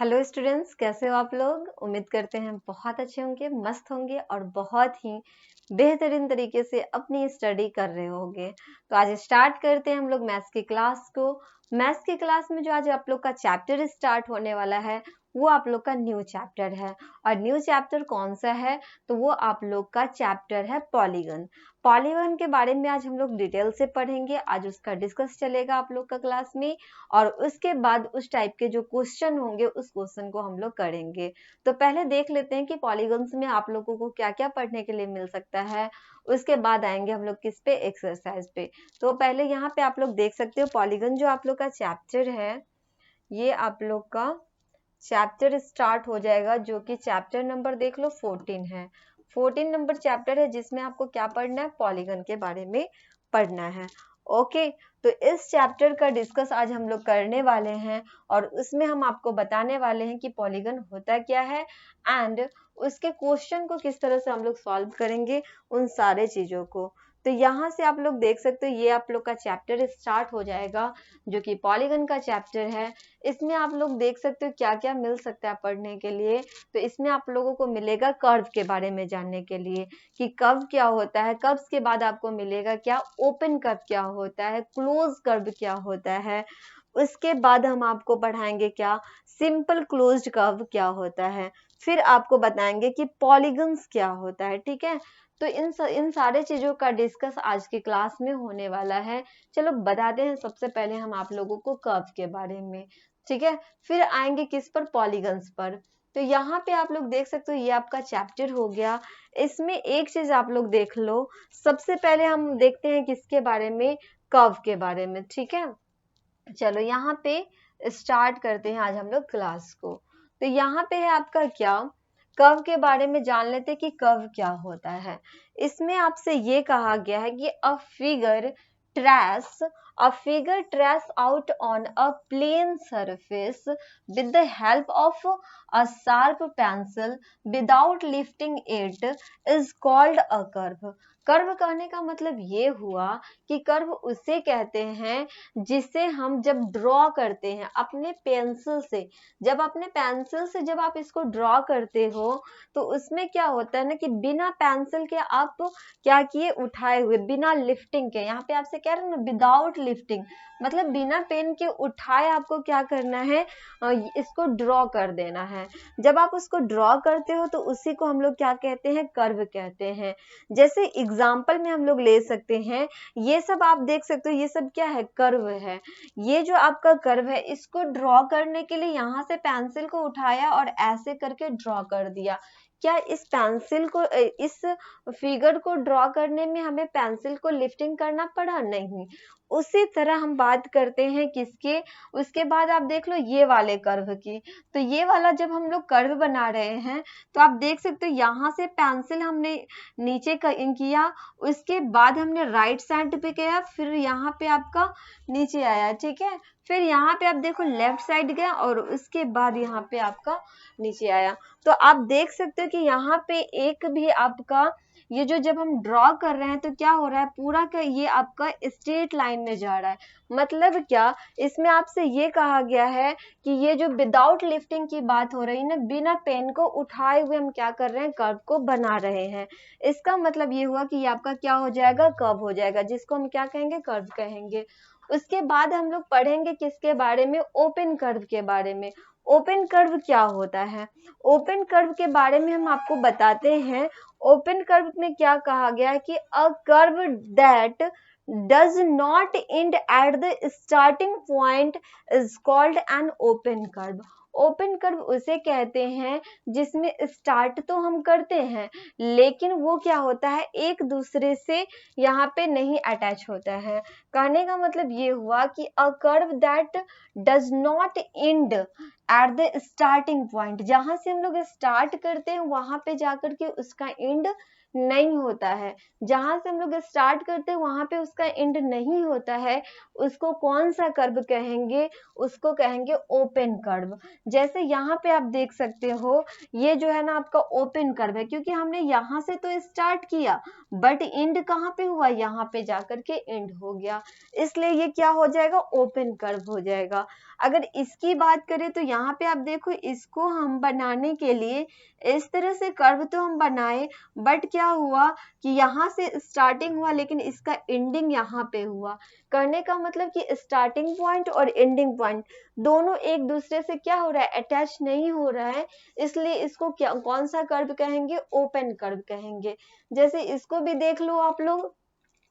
Hello students, कैसे हो आप लोग। उम्मीद करते हैं बहुत अच्छे होंगे, मस्त होंगे और बहुत ही बेहतरीन तरीके से अपनी स्टडी कर रहे होंगे। तो आज स्टार्ट करते हैं हम लोग मैथ्स की क्लास को। मैथ्स की क्लास में जो आज आप लोग का चैप्टर स्टार्ट होने वाला है वो आप लोग का न्यू चैप्टर है। और न्यू चैप्टर कौन सा है, तो वो आप लोग का चैप्टर है पॉलीगन। पॉलीगन के बारे में आज हम लोग डिटेल से पढ़ेंगे, आज उसका डिस्कस चलेगा आप लोग का क्लास में। और उसके बाद उस टाइप के जो क्वेश्चन होंगे उस क्वेश्चन को हम लोग करेंगे। तो पहले देख लेते हैं कि पॉलीगन्स में आप लोगों को क्या क्या पढ़ने के लिए मिल सकता है। उसके बाद आएंगे हम लोग किस पे, एक्सरसाइज पे। तो पहले यहाँ पे आप लोग देख सकते हो पॉलीगन जो आप लोग का चैप्टर है, ये आप लोग का चैप्टर स्टार्ट हो जाएगा, जो कि चैप्टर नंबर देख लो 14 है। 14 नंबर चैप्टर है जिसमें आपको क्या पढ़ना है, पॉलीगन के बारे में पढ़ना है। ओके, तो इस चैप्टर का डिस्कस आज हम लोग करने वाले हैं और उसमें हम आपको बताने वाले हैं कि पॉलीगन होता क्या है एंड उसके क्वेश्चन को किस तरह से हम लोग सॉल्व करेंगे, उन सारे चीजों को। तो यहाँ से आप लोग देख सकते हो ये आप लोग का चैप्टर स्टार्ट हो जाएगा, जो कि पॉलीगन का चैप्टर है। इसमें आप लोग देख सकते हो क्या क्या मिल सकता है पढ़ने के लिए। तो इसमें आप लोगों को मिलेगा कर्व के बारे में जानने के लिए कि कर्व क्या होता है। कर्व्स के बाद आपको मिलेगा क्या, ओपन कर्व क्या होता है, क्लोज कर्व क्या होता है। उसके बाद हम आपको पढ़ाएंगे क्या, सिंपल क्लोज्ड कर्व क्या होता है। फिर आपको बताएंगे कि पॉलीगन्स क्या होता है। ठीक है, तो इन सारे चीजों का डिस्कस आज की क्लास में होने वाला है। चलो बताते हैं सबसे पहले हम आप लोगों को कर्व के बारे में। ठीक है, फिर आएंगे किस पर, पॉलीगन्स पर। तो यहाँ पे आप लोग देख सकते हो ये आपका चैप्टर हो गया। इसमें एक चीज आप लोग देख लो, सबसे पहले हम देखते हैं किसके बारे में, कर्व के बारे में। ठीक है, चलो यहाँ पे स्टार्ट करते हैं आज हम लोग क्लास को। तो यहाँ पे है आपका क्या, कर्व के बारे में जान लेते हैं कि कर्व क्या होता है। इसमें आपसे ये कहा गया है कि trace a figure trace out on a plane surface with the help of a sharp pencil without lifting it is called a curve। Curve कहने का मतलब ये हुआ कि कर्व उसे कहते हैं जिसे हम जब ड्रॉ करते हैं अपने पेंसिल से। जब अपने पेंसिल से जब आप इसको ड्रॉ करते हो तो उसमें क्या होता है ना कि बिना पेंसिल के आप क्या किए, उठाए हुए, बिना लिफ्टिंग के। यहाँ पे आपसे कह रहे हैं ना विदाउट लिफ्टिंग, मतलब बिना पेन के उठाए आपको क्या करना है, इसको ड्रॉ कर देना है। जब आप उसको ड्रॉ करते हो तो उसी को हम लोग क्या कहते हैं, कर्व कहते हैं। जैसे एग्जाम्पल में हम लोग ले सकते हैं, ये सब आप देख सकते हो, ये सब क्या है, कर्व है। ये जो आपका कर्व है इसको ड्रॉ करने के लिए यहाँ से पेंसिल को उठाया और ऐसे करके ड्रॉ कर दिया। क्या इस पेंसिल को, इस फिगर को ड्रॉ करने में हमें पेंसिल को लिफ्टिंग करना पड़ा? नहीं। उसी तरह हम बात करते हैं किसके, उसके बाद आप देख लो ये वाले कर्व की। तो ये वाला जब हम लोग कर्व बना रहे हैं तो आप देख सकते हो यहाँ से पेंसिल हमने नीचे किया, उसके बाद हमने राइट साइड पे गया, फिर यहाँ पे आपका नीचे आया। ठीक है, फिर यहाँ पे आप देखो लेफ्ट साइड गया और उसके बाद यहाँ पे आपका नीचे आया। तो आप देख सकते हो कि यहाँ पे एक भी आपका ये जो जब हम ड्रॉ कर रहे हैं तो क्या हो रहा है, पूरा का ये आपका स्ट्रेट लाइन में जा रहा है। मतलब क्या, इसमें आपसे ये कहा गया है कि ये जो विदाउट लिफ्टिंग की बात हो रही है ना, बिना पेन को उठाए हुए हम क्या कर रहे हैं, कर्व को बना रहे हैं। इसका मतलब ये हुआ कि ये आपका क्या हो जाएगा, कर्व हो जाएगा, जिसको हम क्या कहेंगे, कर्व कहेंगे। उसके बाद हम लोग पढ़ेंगे किसके बारे में, ओपन कर्व के बारे में। ओपन कर्व क्या होता है, ओपन कर्व के बारे में हम आपको बताते हैं। ओपन कर्व में क्या कहा गया है कि a curve that does not end at the starting point is called an open curve। Open curve उसे कहते हैं जिसमें स्टार्ट तो हम करते हैं लेकिन वो क्या होता है, एक दूसरे से यहाँ पे नहीं अटैच होता है। कहने का मतलब ये हुआ कि a curve that does not and at the starting point, जहां से हम लोग स्टार्ट करते हैं वहां पे जाकर के उसका एंड नहीं होता है। जहां से हम लोग स्टार्ट करते हैं वहां पे उसका एंड नहीं होता है, उसको कौन सा कर्व कहेंगे, उसको कहेंगे ओपन कर्व। जैसे यहाँ पे आप देख सकते हो, ये जो है ना आपका ओपन कर्व है, क्योंकि हमने यहाँ से तो स्टार्ट किया बट एंड कहाँ पे हुआ, यहाँ पे जाकर के एंड हो गया, इसलिए ये क्या हो जाएगा, ओपन कर्व हो जाएगा। अगर इसकी बात करें तो यहाँ पे आप देखो, इसको हम बनाने के लिए इस तरह से कर्व तो हम बनाए, बट क्या हुआ कि यहाँ से स्टार्टिंग हुआ लेकिन इसका एंडिंग यहाँ पे हुआ। करने का मतलब कि स्टार्टिंग पॉइंट और एंडिंग पॉइंट दोनों एक दूसरे से क्या हो रहा है, अटैच नहीं हो रहा है, इसलिए इसको क्या, कौन सा कर्व कहेंगे, ओपन कर्व कहेंगे। जैसे इसको भी देख लो आप लोग,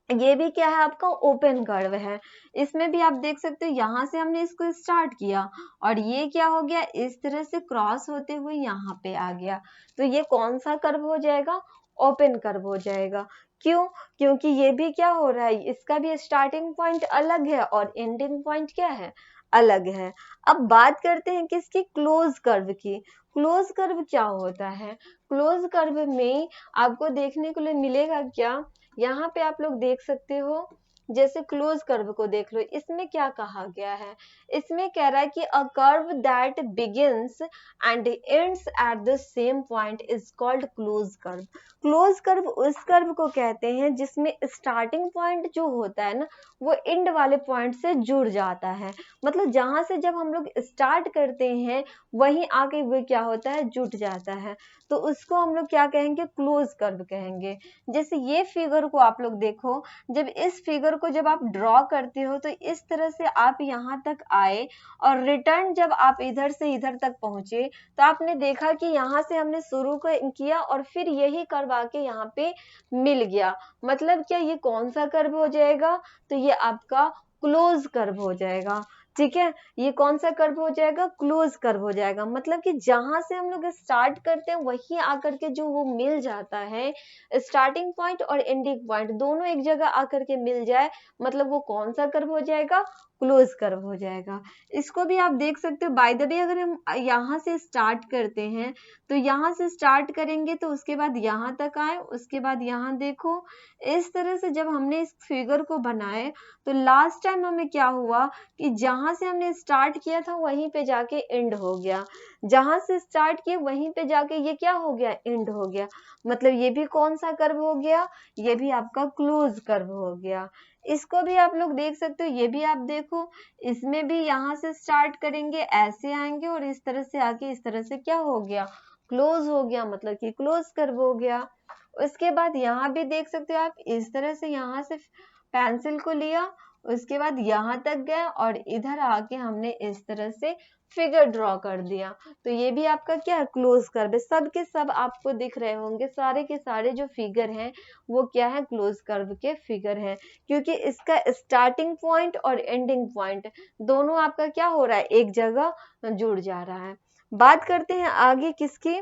ये भी क्या है, आपका ओपन कर्व है। इसमें भी आप देख सकते हो, यहाँ से हमने इसको स्टार्ट किया और ये क्या हो गया, इस तरह से क्रॉस होते हुए यहाँ पे आ गया, तो ये कौन सा कर्व हो जाएगा, ओपन कर्व हो जाएगा। क्यों, क्योंकि ये भी क्या हो रहा है, इसका भी स्टार्टिंग पॉइंट अलग है और एंडिंग पॉइंट क्या है, अलग है। अब बात करते हैं किसकी, क्लोज कर्व की। क्लोज कर्व क्या होता है, क्लोज कर्व में आपको देखने को मिलेगा क्या, यहाँ पे आप लोग देख सकते हो, जैसे क्लोज कर्व को देख लो, इसमें क्या कहा गया है, इसमें कह रहा है कि a curve that begins and ends at the same point is called close curve. Close curve उस कर्व को कहते हैं जिसमें स्टार्टिंग पॉइंट जो होता है ना, वो एंड वाले पॉइंट से जुड़ जाता है। मतलब जहां से जब हम लोग स्टार्ट करते हैं वहीं आके वो क्या होता है, जुट जाता है, तो उसको हम लोग क्या कहेंगे, क्लोज कर्व कहेंगे। जैसे ये फिगर को आप लोग देखो, जब इस फिगर को जब आप ड्रॉ करते हो तो इस तरह से आप यहाँ तक आए और रिटर्न जब आप इधर से इधर तक पहुंचे, तो आपने देखा कि यहाँ से हमने शुरू किया और फिर यही कर्व आके यहाँ पे मिल गया। मतलब क्या, ये कौन सा कर्व हो जाएगा, तो ये आपका क्लोज कर्व हो जाएगा। ठीक है, ये कौन सा कर्व हो जाएगा, क्लोज कर्व हो जाएगा। मतलब कि जहां से हम लोग स्टार्ट करते हैं वही आकर के जो वो मिल जाता है, स्टार्टिंग पॉइंट और एंडिंग पॉइंट दोनों एक जगह आकर के मिल जाए, मतलब वो कौन सा कर्व हो जाएगा, क्लोज कर्व हो जाएगा। इसको भी आप देख सकते हो। बाय द वे, अगर हम यहाँ से स्टार्ट करते हैं तो यहाँ से स्टार्ट करेंगे तो उसके बाद यहाँ तक आए, उसके बाद यहाँ देखो, इस तरह से जब हमने इस फिगर को बनाए तो लास्ट टाइम हमें क्या हुआ कि जहां से हमने स्टार्ट किया था वहीं पे जाके एंड हो गया, जहां से स्टार्ट किए वहीं पे जाके ये क्या हो गया, एंड हो गया। मतलब ये भी कौन सा कर्व हो गया, ये भी आपका क्लोज कर्व हो गया। इसको भी आप लोग देख सकते हो, ये भी आप देखो, इसमें भी यहाँ से स्टार्ट करेंगे, ऐसे आएंगे और इस तरह से आके इस तरह से क्या हो गया, क्लोज हो गया, मतलब कि क्लोज कर्व हो गया। उसके बाद यहाँ भी देख सकते हो आप, इस तरह से यहाँ से पेंसिल को लिया, उसके बाद यहाँ तक गए और इधर आके हमने इस तरह से फिगर ड्रॉ कर दिया, तो ये भी आपका क्या है, क्लोज कर्व है। सब के सब आपको दिख रहे होंगे, सारे के सारे जो फिगर हैं वो क्या है, क्लोज कर्व के फिगर हैं, क्योंकि इसका स्टार्टिंग पॉइंट और एंडिंग पॉइंट दोनों आपका क्या हो रहा है, एक जगह जुड़ जा रहा है। बात करते हैं आगे किसकी,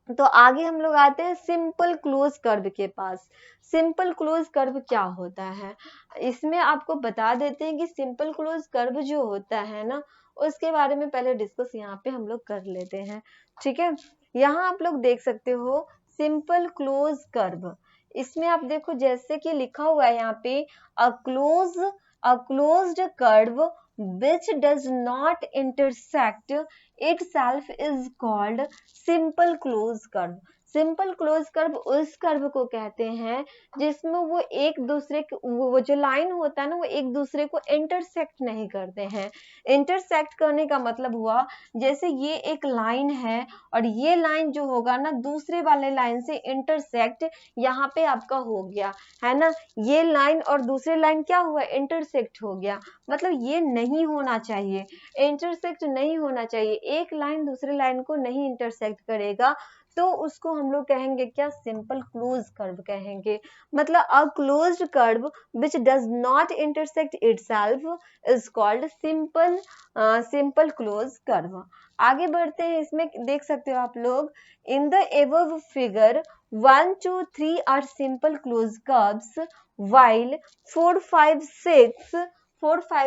तो आगे हम लोग आते हैं सिंपल क्लोज कर्व के पास। सिंपल क्लोज कर्व क्या होता है, इसमें आपको बता देते हैं कि सिंपल क्लोज कर्व जो होता है ना, उसके बारे में पहले डिस्कस यहाँ पे हम लोग कर लेते हैं। ठीक है, यहाँ आप लोग देख सकते हो सिंपल क्लोज कर्व। इसमें आप देखो, जैसे कि लिखा हुआ है यहाँ पे, अ closed curve which does not intersect itself is called simple close curve. Simple close curve उस कर्व को कहते हैं जिसमें वो एक दूसरे वो जो लाइन होता है ना, वो एक दूसरे को इंटरसेक्ट नहीं करते हैं। इंटरसेक्ट करने का मतलब हुआ, जैसे ये एक लाइन है और ये लाइन जो होगा ना दूसरे वाले लाइन से इंटरसेक्ट यहाँ पे आपका हो गया है ना, ये लाइन और दूसरे लाइन क्या हुआ, इंटरसेक्ट हो गया। मतलब ये नहीं होना चाहिए, इंटरसेक्ट नहीं होना चाहिए, एक लाइन दूसरे लाइन को नहीं इंटरसेक्ट करेगा तो उसको हम लोग कहेंगे क्या, सिंपल क्लोज कर्व कहेंगे। मतलब a closed curve which does not intersect itself is called simple close curve. आगे बढ़ते हैं, इसमें देख सकते हो आप लोग, in the above figure 1 2 3 are simple close curves while 4 5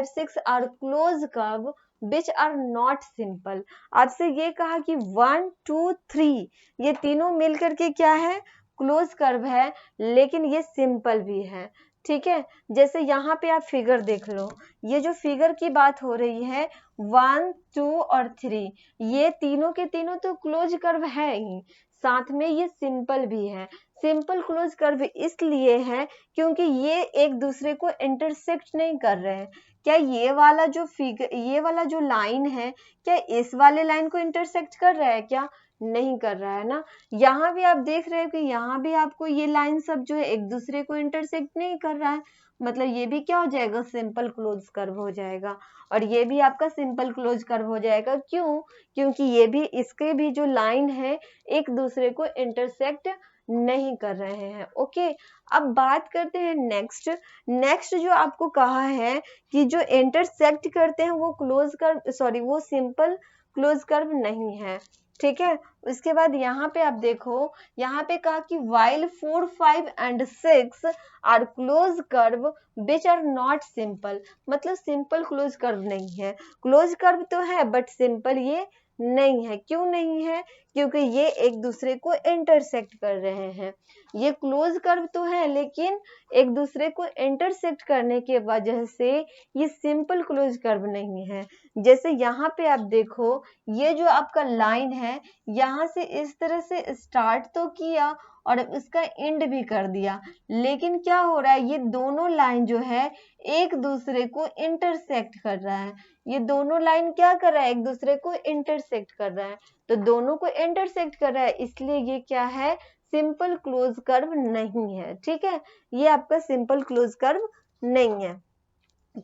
6 are close curve which are not simple। आपसे ये कहा कि 1 2 3 ये तीनों मिलकर के क्या है, क्लोज कर्व है लेकिन ये सिंपल भी है, ठीक है। जैसे यहाँ पे आप फिगर देख लो, ये जो फिगर की बात हो रही है 1, 2 और 3, ये तीनों के तीनों तो क्लोज कर्व है ही, साथ में ये सिंपल भी है। सिंपल क्लोज कर्व इसलिए है क्योंकि ये एक दूसरे को इंटरसेक्ट नहीं कर रहे हैं। क्या ये वाला जो फिगर, ये वाला जो लाइन है, क्या इस वाले लाइन को इंटरसेक्ट कर रहा है? क्या नहीं कर रहा है ना। यहाँ भी आप देख रहे हो कि यहाँ भी आपको ये लाइन सब जो है एक दूसरे को इंटरसेक्ट नहीं कर रहा है, मतलब ये भी क्या हो जाएगा, सिंपल क्लोज कर्व हो जाएगा। और ये भी आपका सिंपल क्लोज कर्व हो जाएगा। क्यों? क्योंकि ये भी, इसके भी जो लाइन है एक दूसरे को इंटरसेक्ट नहीं कर रहे हैं। ओके, अब बात करते हैं नेक्स्ट। नेक्स्ट जो आपको कहा है कि जो इंटरसेक्ट करते हैं वो क्लोज कर्व, सॉरी वो सिंपल क्लोज कर्व नहीं है, ठीक है। उसके बाद यहाँ पे आप देखो, यहाँ पे कहा कि while 4, 5 and 6 are close curve which are not simple, मतलब सिंपल क्लोज कर्व नहीं है। क्लोज कर्व तो है बट सिंपल ये नहीं है। क्यों नहीं है? क्योंकि ये एक दूसरे को इंटरसेक्ट कर रहे हैं। ये क्लोज कर्व तो है लेकिन एक दूसरे को इंटरसेक्ट करने के वजह से ये सिंपल क्लोज कर्व नहीं है। जैसे यहाँ पे आप देखो, ये जो आपका लाइन है यहाँ से इस तरह से स्टार्ट तो किया और उसका एंड भी कर दिया, लेकिन क्या हो रहा है, ये दोनों लाइन जो है एक दूसरे को इंटरसेक्ट कर रहा है। ये दोनों लाइन क्या कर रहा है, एक दूसरे को इंटरसेक्ट कर रहा है। तो दोनों को इंटरसेक्ट कर रहा है, इसलिए ये क्या है, सिंपल क्लोज कर्व नहीं है, ठीक है। ये आपका सिंपल क्लोज कर्व नहीं है,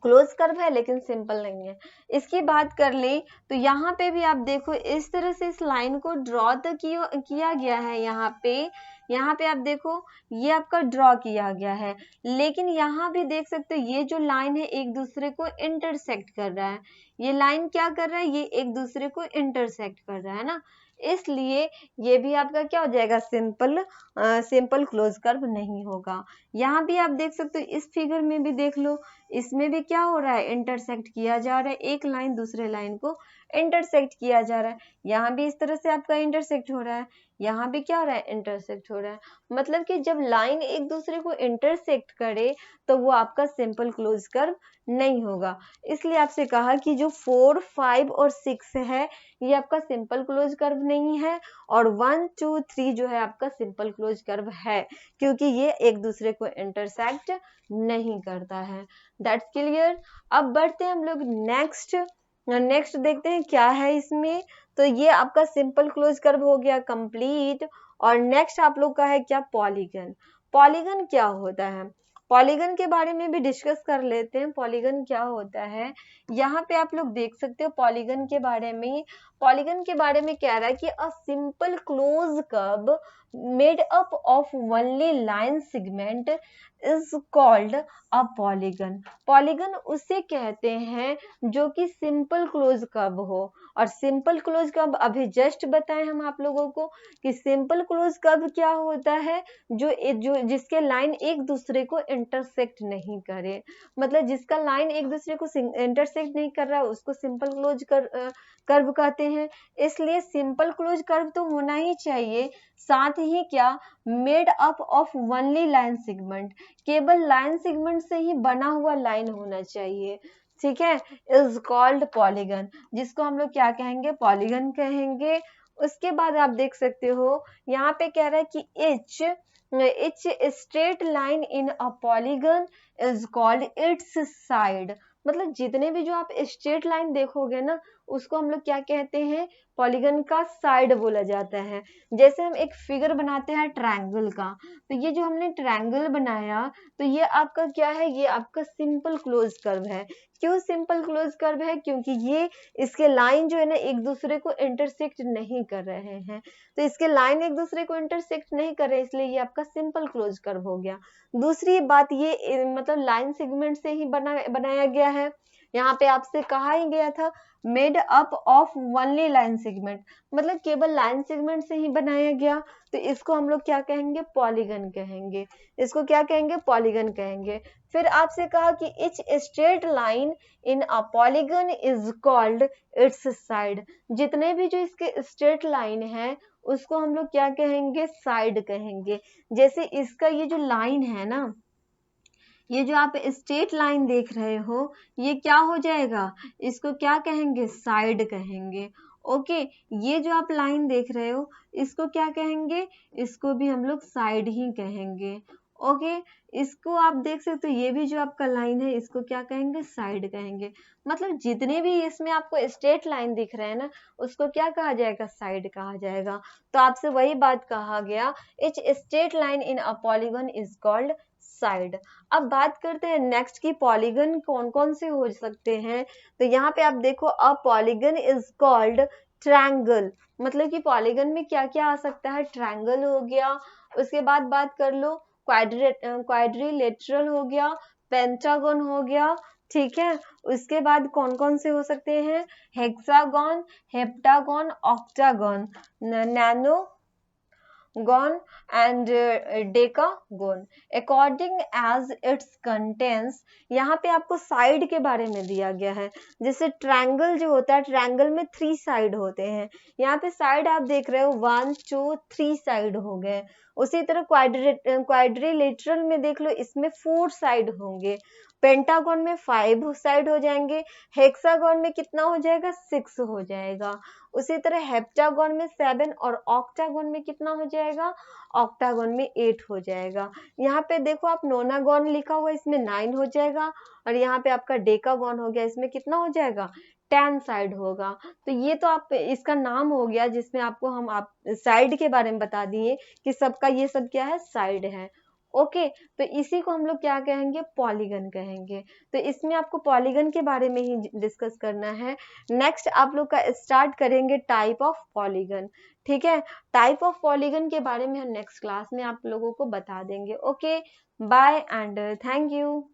क्लोज कर्व है लेकिन सिंपल नहीं है। इसकी बात कर ली तो यहाँ पे भी आप देखो, इस तरह से इस लाइन को ड्रॉ तो किया गया है। यहाँ पे आप देखो, ये आपका ड्रॉ किया गया है, लेकिन यहाँ भी देख सकते हो ये जो लाइन है एक दूसरे को इंटरसेक्ट कर रहा है। ये लाइन क्या कर रहा है, ये एक दूसरे को इंटरसेक्ट कर रहा है ना, इसलिए ये भी आपका क्या हो जाएगा, सिंपल क्लोज कर्व नहीं होगा। यहाँ भी आप देख सकते हो, इस फिगर में भी देख लो, इसमें भी क्या हो रहा है, इंटरसेक्ट किया जा रहा है, एक लाइन दूसरे लाइन को इंटरसेक्ट किया जा रहा है। यहाँ भी इस तरह से आपका इंटरसेक्ट हो रहा है, यहाँ भी क्या हो रहा है, इंटरसेक्ट हो रहा है। मतलब कि जब लाइन एक दूसरे को इंटरसेक्ट करे तो वो आपका सिंपल क्लोज कर्व नहीं होगा। इसलिए आपसे कहा कि जो 4, 5 और 6 है ये आपका सिंपल क्लोज कर्व नहीं है, और 1, 2, 3 जो है आपका सिंपल क्लोज कर्व है, क्योंकि ये एक दूसरे को इंटरसेक्ट नहीं करता है। That's clear. अब बढ़ते हैं हम लोग नेक्स्ट देखते हैं क्या है इसमें। तो ये आपका सिंपल क्लोज कर्व हो गया कंप्लीट। और नेक्स्ट आप लोग का है क्या, पॉलीगन। पॉलीगन क्या होता है, पॉलीगन के बारे में भी डिस्कस कर लेते हैं। पॉलीगन क्या होता है, यहाँ पे आप लोग देख सकते हो पॉलीगन के बारे में। पॉलीगन के बारे में कह रहा है कि a simple close curve made up of only line segment is called a polygon. Polygon उसे कहते हैं जो कि सिंपल क्लोज कर्व हो। और सिंपल क्लोज कर्व अभी जस्ट बताएं हम आप लोगों को कि सिंपल क्लोज कर्व क्या होता है, जो जिसके लाइन एक दूसरे को इंटरसेक्ट नहीं करे, मतलब जिसका लाइन एक दूसरे को इंटरसेक्ट नहीं कर रहा है उसको सिंपल क्लोज कर्व कहते हैं। इसलिए सिंपल क्लोज कर्व तो होना ही चाहिए, साथ ही क्या, made up of only line segment, केवल लाइन सेगमेंट से ही बना हुआ लाइन होना चाहिए, ठीक है, इज कॉल्ड पॉलीगन, जिसको हम लोग क्या कहेंगे, पॉलीगन कहेंगे। उसके बाद आप देख सकते हो यहाँ पे कह रहा है कि each straight line in a polygon is called its side, मतलब जितने भी जो आप स्ट्रेट लाइन देखोगे ना उसको हम लोग क्या कहते हैं, पॉलीगन का साइड बोला जाता है। जैसे हम एक फिगर बनाते हैं ट्रायंगल का, तो ये जो हमने ट्रायंगल बनाया तो ये आपका क्या है, ये आपका सिंपल क्लोज कर्व है। क्यों सिंपल क्लोज कर्व है, क्योंकि ये इसके लाइन जो है ना एक दूसरे को इंटरसेक्ट नहीं कर रहे हैं, तो इसके लाइन एक दूसरे को इंटरसेक्ट नहीं कर रहे, इसलिए ये आपका सिंपल क्लोज कर्व हो गया। दूसरी बात ये मतलब लाइन सेगमेंट से ही बनाया गया है। यहाँ पे आपसे कहा ही गया था made up of only line segment, मतलब केवल लाइन सेगमेंट से ही बनाया गया, तो इसको हम लोग क्या कहेंगे, पॉलीगन कहेंगे। इसको क्या कहेंगे, पॉलीगन कहेंगे। फिर आपसे कहा कि etch straight line in a polygon is called its side, जितने भी जो इसके स्ट्रेट लाइन है उसको हम लोग क्या कहेंगे, साइड कहेंगे। जैसे इसका ये जो लाइन है ना, ये जो आप स्ट्रेट लाइन देख रहे हो, ये क्या हो जाएगा, इसको क्या कहेंगे, साइड कहेंगे। ओके, ये जो आप लाइन देख रहे हो, इसको क्या कहेंगे, इसको भी हम लोग साइड ही कहेंगे। ओके, इसको आप देख सकते हो, ये भी जो आपका लाइन है, इसको क्या कहेंगे, साइड कहेंगे। मतलब जितने भी इसमें आपको स्ट्रेट लाइन दिख रहे हैं ना, उसको क्या कहा जाएगा, साइड कहा जाएगा। तो आपसे वही बात कहा गया, etch straight line in a polygon is called side. अब बात करते हैं नेक्स्ट की, पॉलीगन कौन कौन से हो सकते हैं। तो यहाँ पे आप देखो, a polygon is called triangle. मतलब कि पॉलीगन में क्या क्या आ सकता है, ट्रायंगल हो गया, उसके बाद बात कर लो क्वाड्रिलेटरल हो गया, पेंटागन हो गया, ठीक है। उसके बाद कौन कौन से हो सकते हैं, hexagon, heptagon, octagon, nano gone and decagon according as its contents। यहाँ पे आपको साइड के बारे में दिया गया है। जैसे ट्रायंगल जो होता है, ट्रायंगल में 3 साइड होते हैं। यहाँ पे साइड आप देख रहे हो 1 2 3 साइड हो गए। उसी तरह क्वाड्रिलेटरल में देख लो, इसमें 4 साइड होंगे। पेंटागन में 5 साइड हो जाएंगे। हेक्सागन में कितना हो जाएगा, 6 हो जाएगा। उसी तरह हेप्टागन में 7 और ऑक्टागन में कितना हो जाएगा, ऑक्टागन में 8 हो जाएगा। यहाँ पे देखो आप नोनागन लिखा हुआ, इसमें 9 हो जाएगा। और यहाँ पे आपका डेकागन हो गया, इसमें कितना हो जाएगा, 10 साइड होगा। तो ये तो आप इसका नाम हो गया, जिसमें आपको हम आप साइड के बारे में बता दिए कि सबका ये सब क्या है, साइड है। ओके, तो इसी को हम लोग क्या कहेंगे, पॉलीगन कहेंगे। तो इसमें आपको पॉलीगन के बारे में ही डिस्कस करना है। नेक्स्ट आप लोग का स्टार्ट करेंगे टाइप ऑफ पॉलीगन, ठीक है। टाइप ऑफ पॉलीगन के बारे में हम नेक्स्ट क्लास में आप लोगों को बता देंगे। Okay, bye and thank you.